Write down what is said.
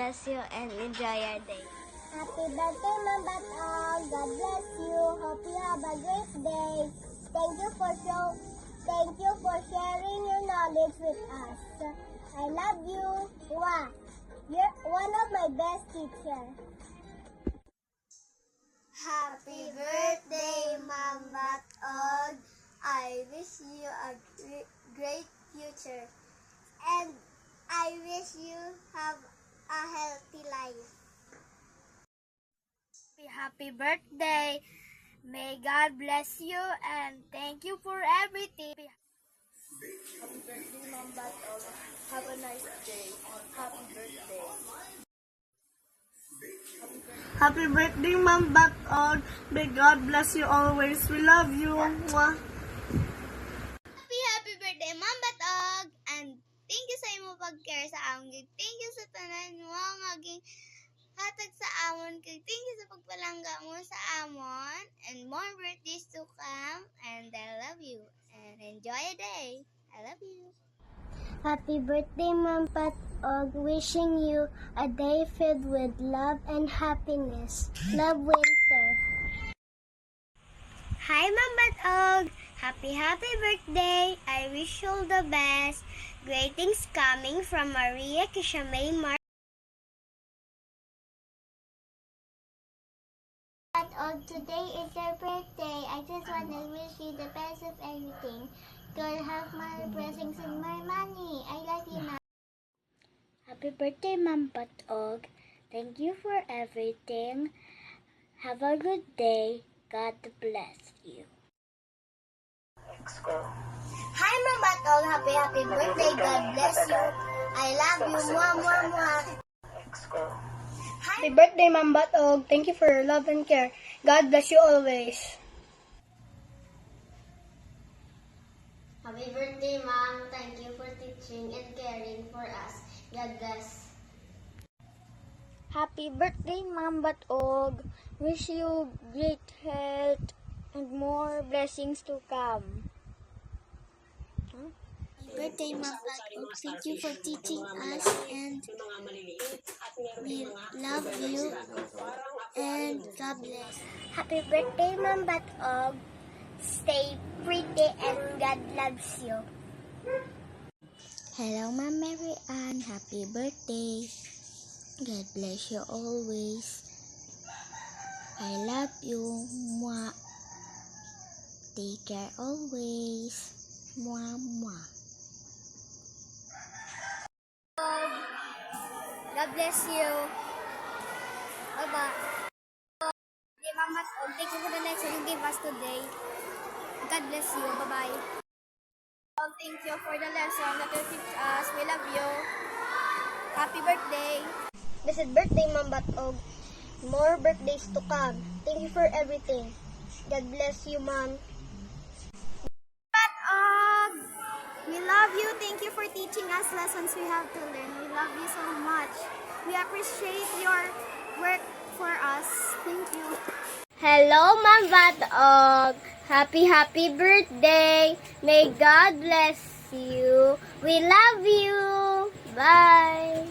bless you and enjoy your day. Happy birthday, Ma'am Batog. God bless you. Hope you have a great day. Thank you for sharing your knowledge with us. I love you. Mwah. You're one of my best teachers. Happy birthday, Ma'am Batog. I wish you a great future. And I wish you have a healthy life. Happy birthday. May God bless you and thank you for everything. Happy birthday, Ma'am Batog. Have a nice day. Happy birthday. Happy birthday, Ma'am Batog. May God bless you always. We love you. Mwah. Happy birthday, Ma'am Batog. And thank you sa imo pag-care sa amon. Thank you sa tanan mo nga hatag sa amon. Thank you sa pagpalangga mo sa amon. And more birthdays to come. And I love you. And enjoy your day. I love you. Happy birthday, Ma'am Batog. Wishing you a day filled with love and happiness. Love, Winter. Hi, Ma'am Batog. Happy birthday. I wish you all the best. Great things coming from Maria Kishamay Batog, today is your birthday. I just want to wish you the best of everything. God have more blessings and more money. I love you, Ma'am. Happy birthday, Ma'am Batog. Thank you for everything. Have a good day. God bless you. Hi, Ma'am Batog. Happy birthday. God bless you. I love you. Mwah, mwah, mwah. Happy birthday, Ma'am Batog. Thank you for your love and care. God bless you always. Happy birthday, Ma'am. Thank you for teaching and caring for us. God bless. Happy birthday, Ma'am Batog. Wish you great health and more blessings to come. Happy birthday, Ma'am Batog. Thank you for teaching us, and we love you. And God bless. Happy birthday, Ma'am Batog. Stay pretty and God loves you. Hello, Ma'am Mary Ann. Happy birthday. God bless you always. I love you. Mwah. Take care always. Mwah, mwah. God bless you. Bye-bye. Hey, Ma'am Batog, thank you for the lesson you gave us today. God bless you. Bye-bye. Thank you for the lesson that you teach us. We love you. Happy birthday. Blessed birthday, Ma'am Batog. More birthdays to come. Thank you for everything. God bless you, Ma'am. Batog, we love you. Thank you for teaching us lessons we have to learn. We love you so much. We appreciate your work for us. Thank you. Hello, Ma'am Batog. Happy birthday. May God bless you. We love you. Bye.